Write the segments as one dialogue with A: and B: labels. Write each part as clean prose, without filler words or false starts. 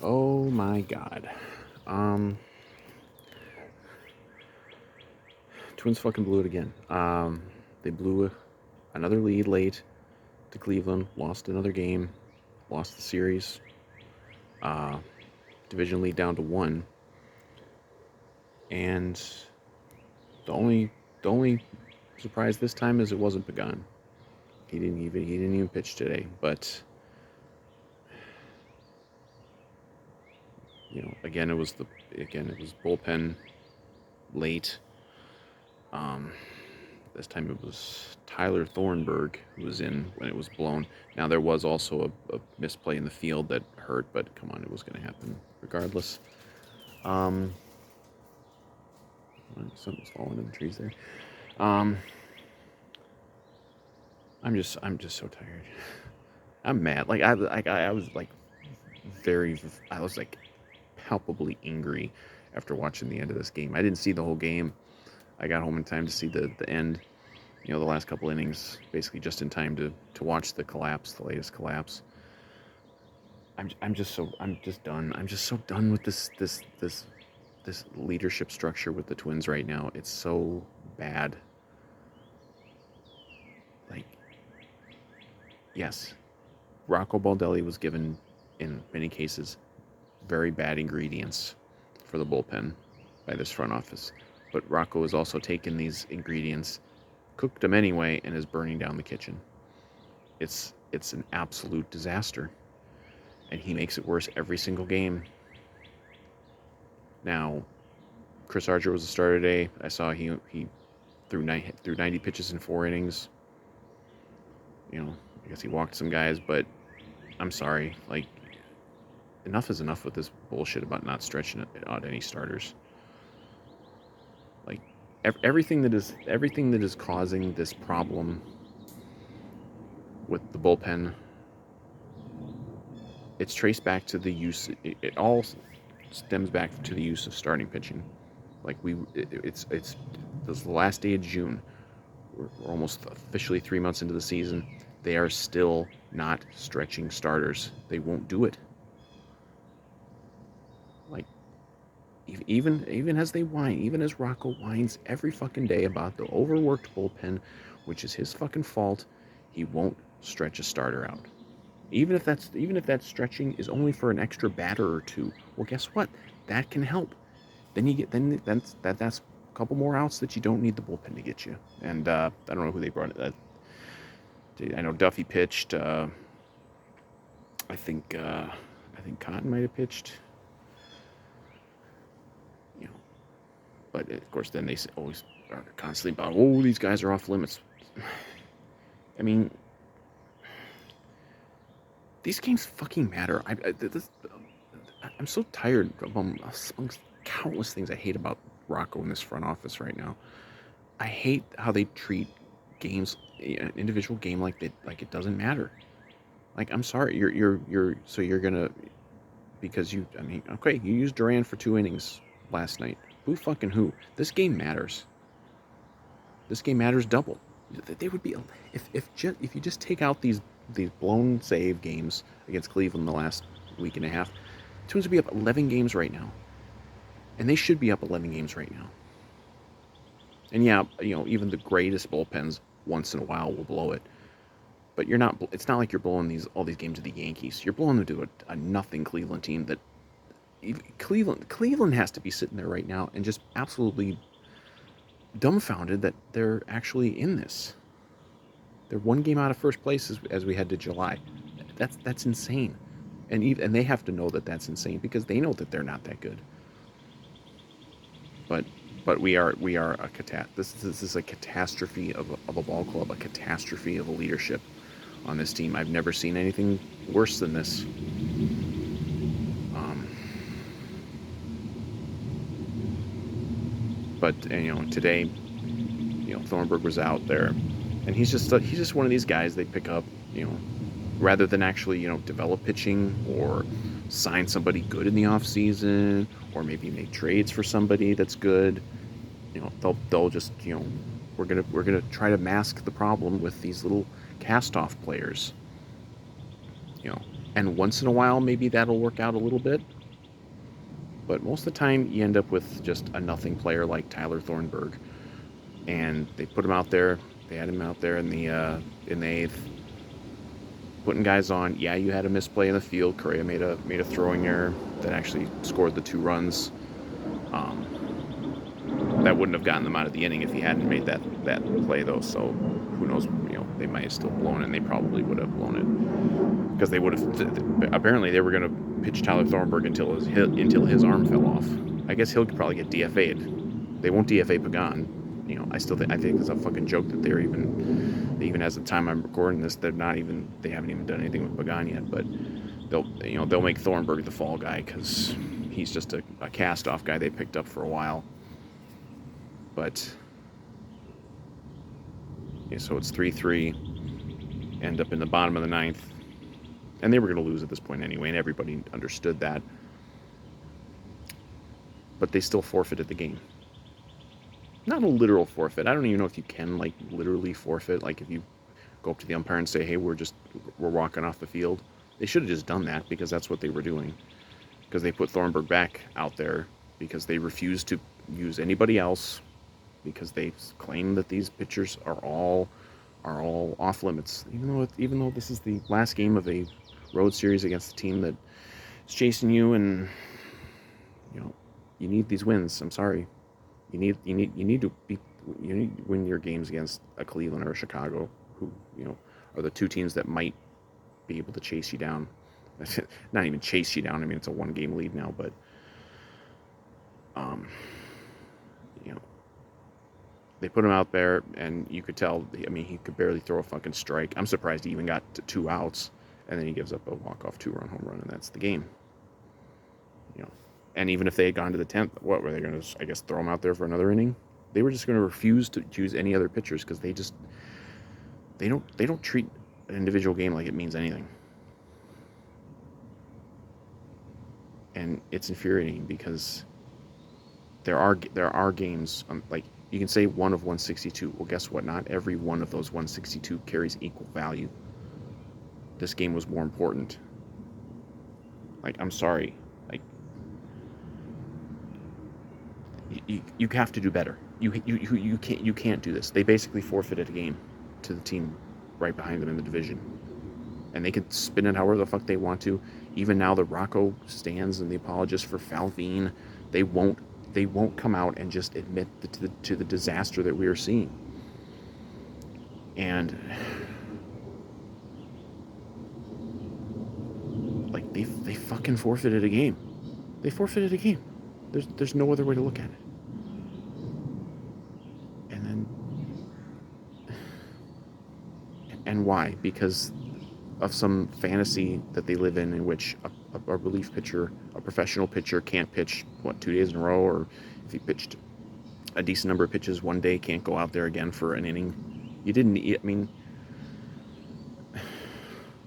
A: Oh my God. Um, Twins fucking blew it again. They blew another lead late to Cleveland, lost another game, lost the series. Uh, Division lead down to one, and the only the only surprise this time is it wasn't Pagan. He didn't even pitch today. But again it was bullpen late. Um, this time it was Tyler Thornburg who was in when it was blown. Now there was also a misplay in the field that hurt, but come on, it was going to happen regardless. Um, Something's falling in the trees there. Um, I'm just so tired. I'm mad. I was like I was like palpably angry after watching the end of this game. I didn't see the whole game. I got home in time to see the end. The last couple innings, basically just in time to watch the latest collapse. I'm just done. I'm just so done with this leadership structure with the Twins right now. It's so bad. Like, yes, Rocco Baldelli was given, in many cases, very bad ingredients for the bullpen by this front office. But Rocco has also taken these ingredients, cooked them anyway, and is burning down the kitchen. It's an absolute disaster, and he makes it worse every single game. Now, Chris Archer was the starter today. I saw he threw 90 pitches in 4 innings. I guess he walked some guys, but I'm sorry. Like, enough is enough with this bullshit about not stretching out any starters. Like, everything that is causing this problem with the bullpen, it's traced back to the use. It all stems back to the use of starting pitching. Like it's this is the last day of June. We're almost officially 3 months into the season. They are still not stretching starters. They won't do it. Like, even as they whine, even as Rocco whines every fucking day about the overworked bullpen, which is his fucking fault, he won't stretch a starter out. Even if that stretching is only for an extra batter or two. Well, guess what? That can help. That's a couple more outs that you don't need the bullpen to get you. And I don't know who they brought. I know Duffy pitched. I think Cotton might have pitched. You know, but of course, then they always are constantly about, oh, these guys are off limits. I mean, these games fucking matter. I'm so tired amongst countless things I hate about Rocco in this front office right now. I hate how they treat games, an individual game, like it doesn't matter. Like, I'm sorry, you're gonna, because I mean, okay, you used Duran for 2 innings last night. Who fucking who? This game matters. This game matters double. They would be if you just take out these blown save games against Cleveland the last week and a half. Twins would be up 11 games right now, and they should be up 11 games right now. And yeah, even the greatest bullpens once in a while will blow it. But you're not. It's not like you're blowing all these games to the Yankees. You're blowing them to a nothing Cleveland team that Cleveland has to be sitting there right now and just absolutely dumbfounded that they're actually in this. They're one game out of first place as we head to July. That's insane, and they have to know that that's insane because they know that they're not that good. But we are a this is a catastrophe of a ball club, a catastrophe of a leadership on this team. I've never seen anything worse than this. Um, but today, Thornburg was out there, and he's just one of these guys they pick up, rather than actually develop pitching or sign somebody good in the off season or maybe make trades for somebody that's good. They'll just we're gonna try to mask the problem with these little cast off players. You know, And once in a while, maybe that'll work out a little bit. But most of the time, you end up with just a nothing player like Tyler Thornburg. And they put him out there. They had him out there in the eighth, putting guys on. Yeah, you had a misplay in the field. Correa made a throwing error that actually scored the 2 runs. Um, that wouldn't have gotten them out of the inning if he hadn't made that play, though. So who knows? They might have still blown it, and they probably would have blown it because they would have. Apparently, they were going to pitch Tyler Thornburg until his arm fell off. I guess he'll probably get DFA'd. They won't DFA Pagan. I think it's a fucking joke that even as the time I'm recording this, they haven't even done anything with Pagan yet. But they'll make Thornburg the fall guy because he's just a cast off guy they picked up for a while. But yeah, so it's 3-3, end up in the bottom of the ninth, and they were going to lose at this point anyway, and everybody understood that. But they still forfeited the game. Not a literal forfeit. I don't even know if you can literally forfeit. Like if you go up to the umpire and say, "Hey, we're walking off the field." They should have just done that because that's what they were doing. Because they put Thornburg back out there because they refused to use anybody else. Because they claim that these pitchers are all off limits, even though this is the last game of a road series against a team that is chasing you, and you need these wins. I'm sorry, you need to win your games against a Cleveland or a Chicago, who are the 2 teams that might be able to chase you down. Not even chase you down. I mean, it's a 1-game lead now, but they put him out there, and you could tell, he could barely throw a fucking strike. I'm surprised he even got to 2 outs, and then he gives up a walk-off 2-run home run, and that's the game. And even if they had gone to the 10th, what were they going to, I guess, throw him out there for another inning? They were just going to refuse to choose any other pitchers because they don't treat an individual game like it means anything. And it's infuriating because there are games, you can say 1 of 162. Well, guess what? Not every one of those 162 carries equal value. This game was more important. I'm sorry. You have to do better. You can't do this. They basically forfeited a game to the team right behind them in the division, and they can spin it however the fuck they want to. Even now, the Rocco stands and the apologists for Falvine, they won't come out and just admit to the disaster that we are seeing. And they fucking forfeited a game. They forfeited a game. There's no other way to look at it. And why? Because of some fantasy that they live in which a relief pitcher, a professional pitcher, can't pitch 2 days in a row, or if he pitched a decent number of pitches one day, can't go out there again for an inning.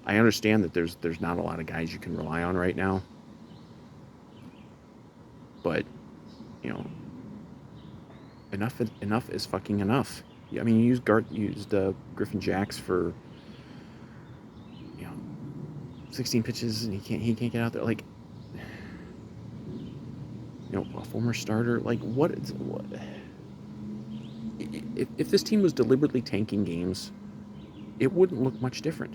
A: I understand that there's not a lot of guys you can rely on right now, but enough is fucking enough. You used Griffin Jacks for 16 pitches, and he can't get out there. A former starter. What? If this team was deliberately tanking games, it wouldn't look much different.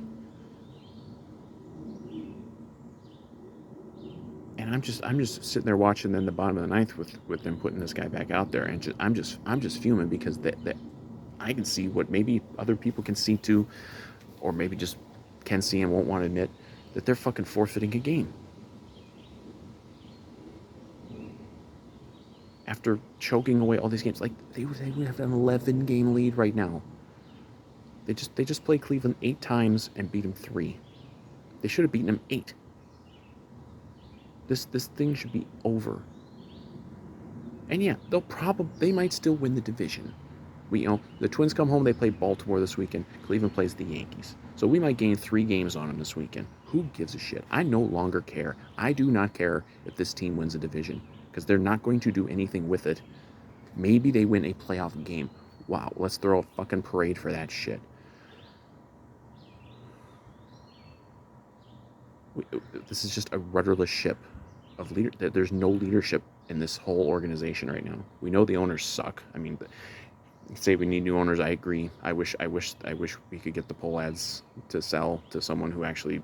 A: And I'm just sitting there watching then the bottom of the ninth with them putting this guy back out there, and I'm just fuming because that I can see what maybe other people can see too, or maybe just can see and won't want to admit that they're fucking forfeiting a game. After choking away all these games, they would have an 11-game lead right now. They just played Cleveland 8 times and beat them 3. They should have beaten them 8. This thing should be over. And yeah, they might still win the division. The Twins come home, they play Baltimore this weekend. Cleveland plays the Yankees. So we might gain 3 games on them this weekend. Who gives a shit? I no longer care. I do not care if this team wins a division, because they're not going to do anything with it. Maybe they win a playoff game. Wow, let's throw a fucking parade for that shit. we, this is just a rudderless ship of leader. There's no leadership in this whole organization right now. We know the owners suck. I mean, say we need new owners. I agree. I wish we could get the Pohlads to sell to someone who actually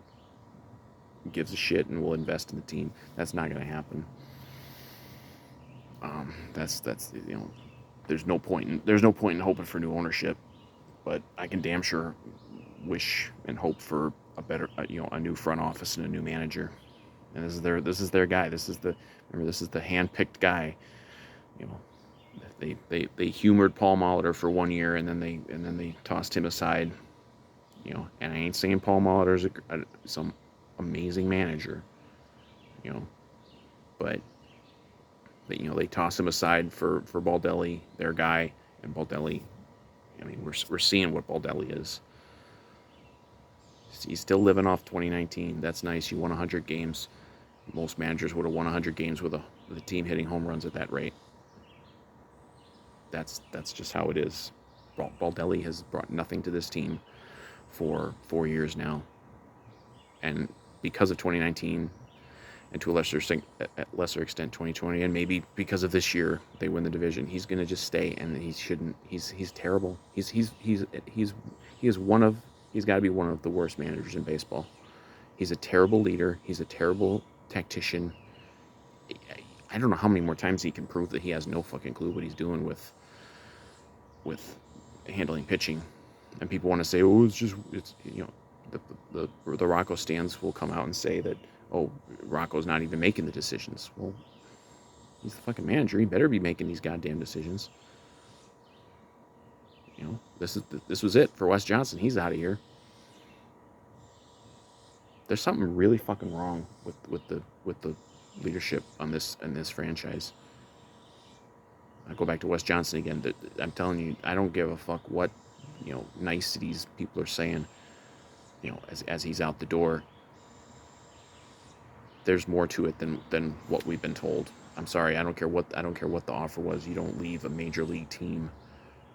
A: gives a shit and will invest in the team. That's not going to happen. That's there's no point in hoping for new ownership, but I can damn sure wish and hope for a better a new front office and a new manager. And this is their guy. This is the hand-picked guy. You know, they humored Paul Molitor for 1 year, and then they tossed him aside. And I ain't saying Paul Molitor is some amazing manager. You know, but they toss him aside for Baldelli, their guy, and Baldelli. I mean, we're seeing what Baldelli is. He's still living off 2019. That's nice. You won 100 games. Most managers would have won 100 games with a team hitting home runs at that rate. That's just how it is. Baldelli has brought nothing to this team for 4 years now, and because of 2019, and to a lesser extent 2020, and maybe because of this year they win the division, he's gonna just stay, and he shouldn't. He's terrible. He is one of he's got to be one of the worst managers in baseball. He's a terrible leader. He's a terrible tactician. I don't know how many more times he can prove that he has no fucking clue what he's doing with handling pitching. And people want to say, oh, it's the Rocco stands will come out and say that, oh, Rocco's not even making the decisions. Well, he's the fucking manager. He better be making these goddamn decisions. This was it for Wes Johnson. He's out of here. There's something really fucking wrong with the leadership in this franchise. I go back to Wes Johnson again. I'm telling you, I don't give a fuck what niceties people are saying. As he's out the door, there's more to it than what we've been told. I'm sorry, I don't care what the offer was. You don't leave a major league team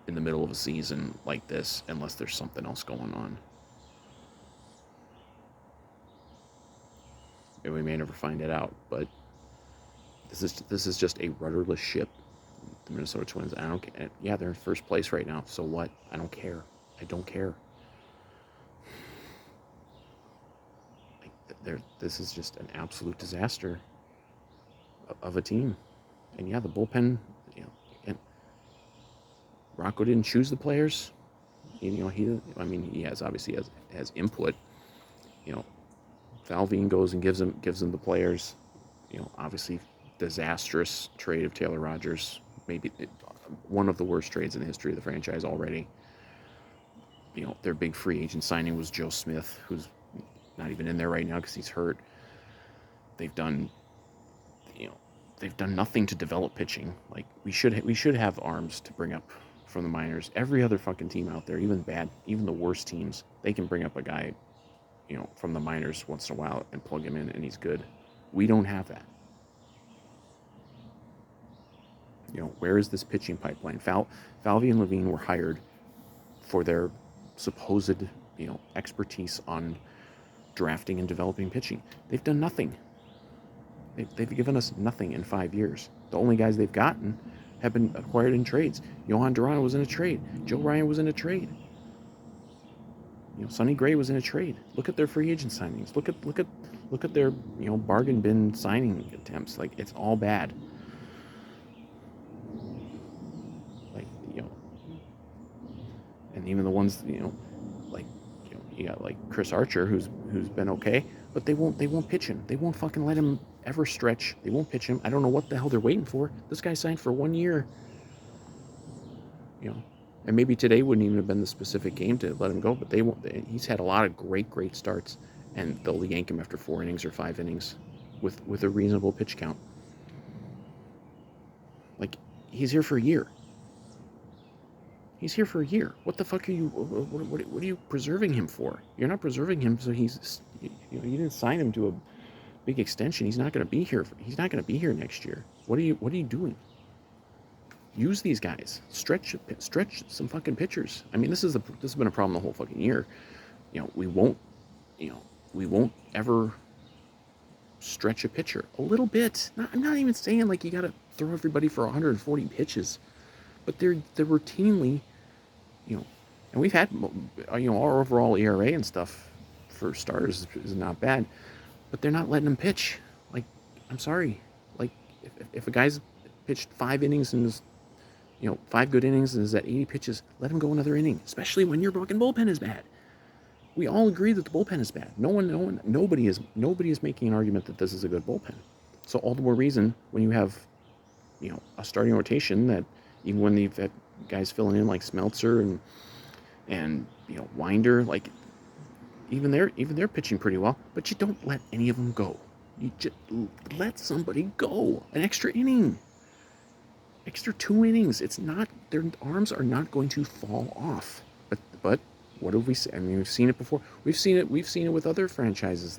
A: in the middle of a season like this unless there's something else going on. And we may never find it out, but this is just a rudderless ship. The Minnesota Twins. I don't care. Yeah, they're in first place right now. So what? I don't care. This is just an absolute disaster of a team. And yeah, the bullpen. And Rocco didn't choose the players. He obviously has input. Valvine goes and gives them the players. Obviously disastrous trade of Taylor Rogers. Maybe one of the worst trades in the history of the franchise already. Their big free agent signing was Joe Smith, who's not even in there right now because he's hurt. They've done nothing to develop pitching. Like we should have arms to bring up from the minors. Every other fucking team out there, even the worst teams, they can bring up a guy, from the minors once in a while and plug him in and he's good. We don't have that. Where is this pitching pipeline? Falvey and Levine were hired for their supposed, expertise on drafting and developing pitching. They've done nothing. They've given us nothing in 5 years. The only guys they've gotten have been acquired in trades. Johan Duran was in a trade. Joe Ryan was in a trade. Sonny Gray was in a trade. Look at their free agent signings. Look at their bargain bin signing attempts. Like, it's all bad. And even the ones you got like Chris Archer, who's been okay, but they won't pitch him. They won't fucking let him ever stretch. They won't pitch him. I don't know what the hell they're waiting for. This guy signed for 1 year. And maybe today wouldn't even have been the specific game to let him go, but they won't. He's had a lot of great starts, and they'll yank him after 4 innings or 5 innings with a reasonable pitch count. Like, he's here for a year. He's here for a year. What the fuck are you? What are you preserving him for? You're not preserving him so you didn't sign him to a big extension. He's not going to be here. He's not going to be here next year. What are you doing? Use these guys. Stretch some fucking pitchers. I mean, this has been a problem the whole fucking year. We won't ever stretch a pitcher a little bit. I'm not even saying like you got to throw everybody for 140 pitches, but they're routinely, you know, and we've had, our overall ERA and stuff for starters is not bad, but they're not letting them pitch. Like, I'm sorry, like if a guy's pitched 5 innings and is, 5 good innings and is at 80 pitches, let him go another inning, especially when your fucking bullpen is bad. We all agree that the bullpen is bad. Nobody is making an argument that this is a good bullpen. So all the more reason when you have, a starting rotation that even when you've had guys filling in like Smeltzer and Winder, like even they're pitching pretty well, but you don't let any of them go. You just let somebody go an extra inning, extra 2 innings. It's not, their arms are not going to fall off. But what have we seen? I mean, we've seen it before. We've seen it with other franchises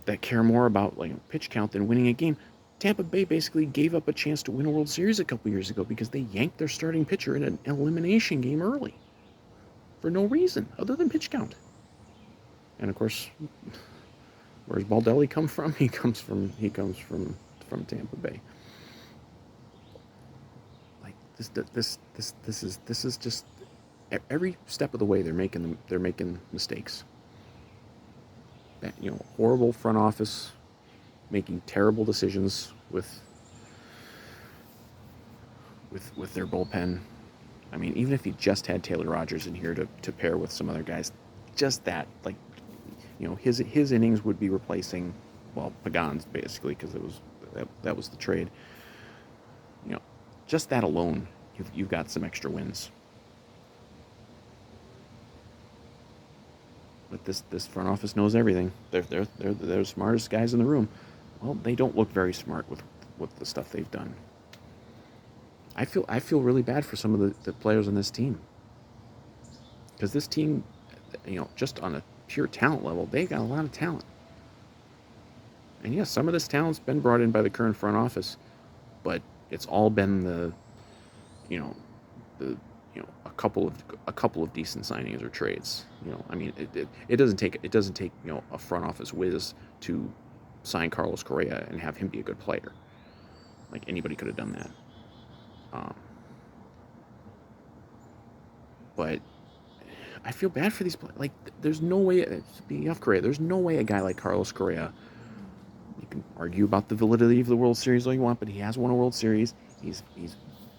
A: that care more about pitch count than winning a game. Tampa Bay basically gave up a chance to win a World Series a couple years ago because they yanked their starting pitcher in an elimination game early for no reason other than pitch count. And of course, where's Baldelli come from? He comes from Tampa Bay. Like this is just every step of the way they're making mistakes. Horrible front office, making terrible decisions with their bullpen. I mean, even if he just had Taylor Rogers in here to pair with some other guys, just that, his innings would be replacing, Pagan's basically, because that was the trade. Just that alone, you've got some extra wins. But this front office knows everything. They're the smartest guys in the room. Well, they don't look very smart with the stuff they've done. I feel really bad for some of the players on this team, because this team, just on a pure talent level, they got a lot of talent. And yes, some of this talent's been brought in by the current front office, but it's all been a couple of decent signings or trades. I mean, it doesn't take a front office whiz to sign Carlos Correa and have him be a good player. Like, anybody could have done that. But I feel bad for these players. Like, there's no way, speaking of Correa, there's no way a guy like Carlos Correa, you can argue about the validity of the World Series all you want, but he has won a World Series. He's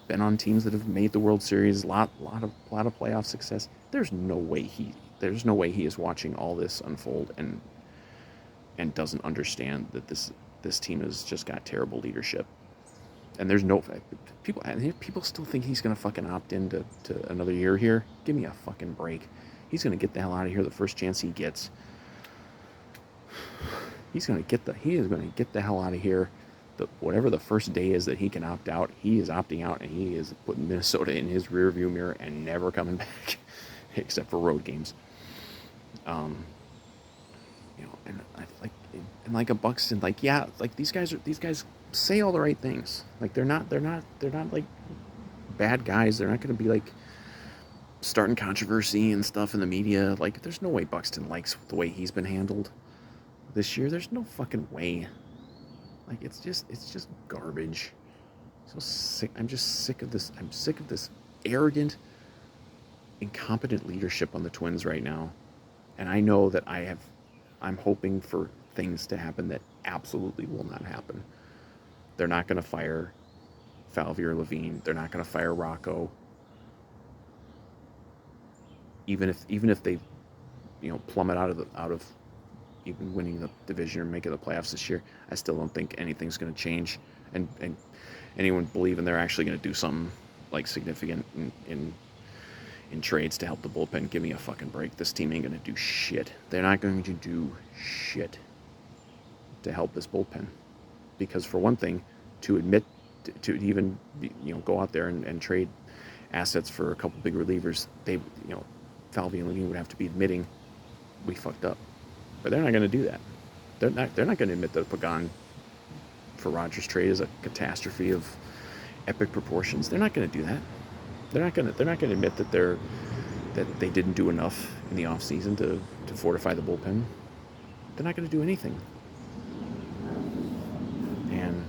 A: been on teams that have made the World Series, a lot of playoff success. There's no way he is watching all this unfold and doesn't understand that this team has just got terrible leadership. And there's no people still think he's gonna fucking opt into another year here. Give me a fucking break. He's gonna get the hell out of here the first chance he gets. He is gonna get the hell out of here. Whatever the first day is that he can opt out, he is opting out, and he is putting Minnesota in his rearview mirror and never coming back, except for road games. And like a Buxton, these guys say all the right things. Like, they're not like bad guys. They're not going to be like starting controversy and stuff in the media. Like, there's no way Buxton likes the way he's been handled this year. There's no fucking way. Like, it's just garbage. So sick. I'm just sick of this. I'm sick of this arrogant, incompetent leadership on the Twins right now. And I know that I'm hoping for things to happen that absolutely will not happen. They're not going to fire Falvey or Levine. They're not going to fire Rocco. Even if they, plummet out of even winning the division or making the playoffs this year, I still don't think anything's going to change. And anyone believing they're actually going to do something like significant in trades to help the bullpen, give me a fucking break. This team ain't going to do shit. They're not going to do shit to help this bullpen. Because for one thing, to even go out there and trade assets for a couple big relievers, Falvey and Levine would have to be admitting we fucked up. But they're not going to do that. They're not going to admit that Pagan for Rogers trade is a catastrophe of epic proportions. They're not going to do that. They're not going to admit that they didn't do enough in the offseason to fortify the bullpen. They're not going to do anything. And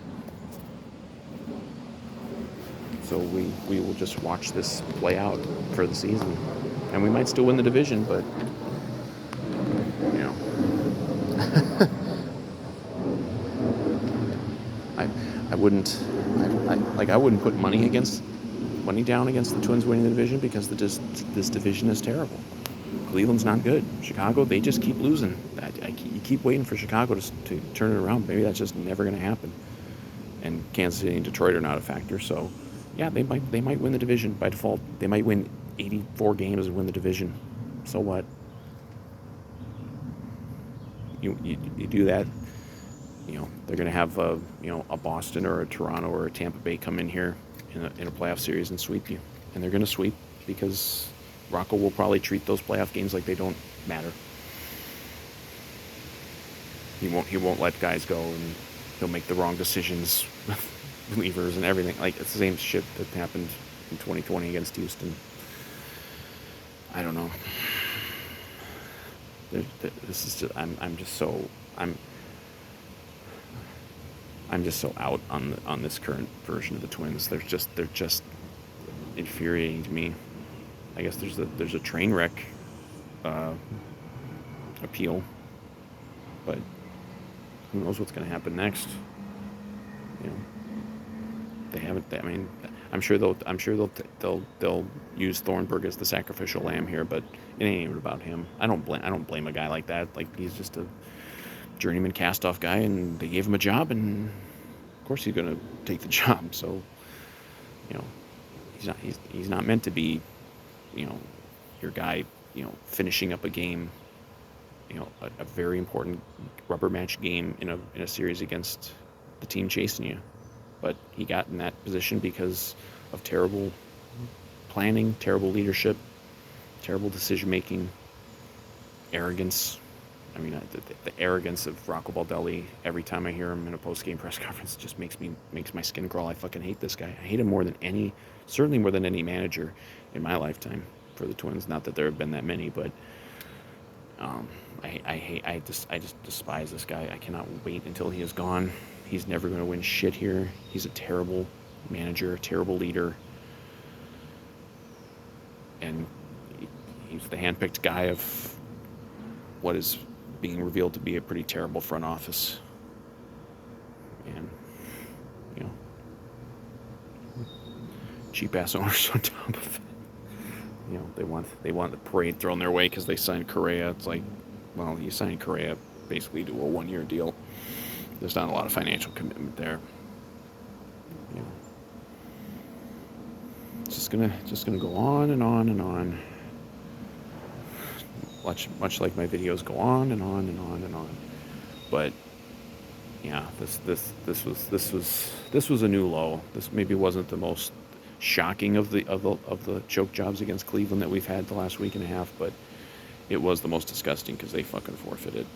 A: so we will just watch this play out for the season. And we might still win the division, but, you know, I, I wouldn't, I wouldn't put money down against the Twins winning the division because this division is terrible. Cleveland's not good. Chicago, they just keep losing. You keep waiting for Chicago to turn it around. Maybe that's just never going to happen. And Kansas City and Detroit are not a factor. So, yeah, they might win the division by default. They might win 84 games and win the division. So what? You do that. They're going to have a Boston or a Toronto or a Tampa Bay come in here in a playoff series and sweep you. And they're going to sweep because Rocco will probably treat those playoff games like they don't matter. He won't let guys go, and he'll make the wrong decisions with relievers and everything. Like, it's the same shit that happened in 2020 against Houston. I don't know. This is just, I'm just so out on this current version of the Twins. They're just infuriating to me. I guess there's a train wreck appeal, but who knows what's going to happen next? They haven't. I mean, I'm sure they'll use Thornburg as the sacrificial lamb here, but it ain't even about him. I don't blame a guy like that. Like, he's just a journeyman cast-off guy, and they gave him a job, and of course he's going to take the job. So, he's not meant to be, your guy, finishing up a game, a very important rubber match game in a series against the team chasing you. But he got in that position because of terrible planning, terrible leadership, terrible decision-making, arrogance. I mean, the arrogance of Rocco Baldelli, every time I hear him in a post-game press conference, just makes my skin crawl. I fucking hate this guy. I hate him certainly more than any manager in my lifetime for the Twins. Not that there have been that many, but I just despise this guy. I cannot wait until he is gone. He's never going to win shit here. He's a terrible manager, a terrible leader. And he's the handpicked guy of what is being revealed to be a pretty terrible front office. And, cheap-ass owners on top of it. They want the parade thrown their way because they signed Correa. It's like, well, you signed Correa basically to a one-year deal. There's not a lot of financial commitment there. It's just gonna go on and on and on. Much like my videos go on and on and on and on. But yeah, this was a new low. This maybe wasn't the most shocking of the choke jobs against Cleveland that we've had the last week and a half, but it was the most disgusting because they fucking forfeited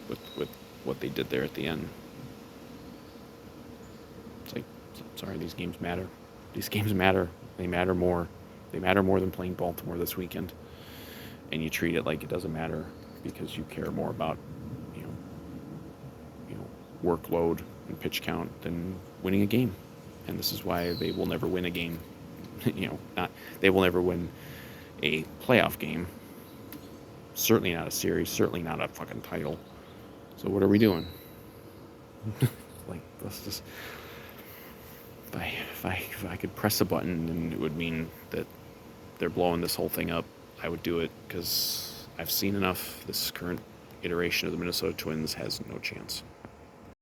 A: with what they did there at the end. It's like, sorry, these games matter. These games matter. They matter more. They matter more than playing Baltimore this weekend. And you treat it like it doesn't matter because you care more about, workload and pitch count than winning a game. And this is why they will never win a game. They will never win a playoff game. Certainly not a series. Certainly not a fucking title. So what are we doing? Like, let's just. If I could press a button and it would mean that they're blowing this whole thing up, I would do it because I've seen enough. This current iteration of the Minnesota Twins has no chance.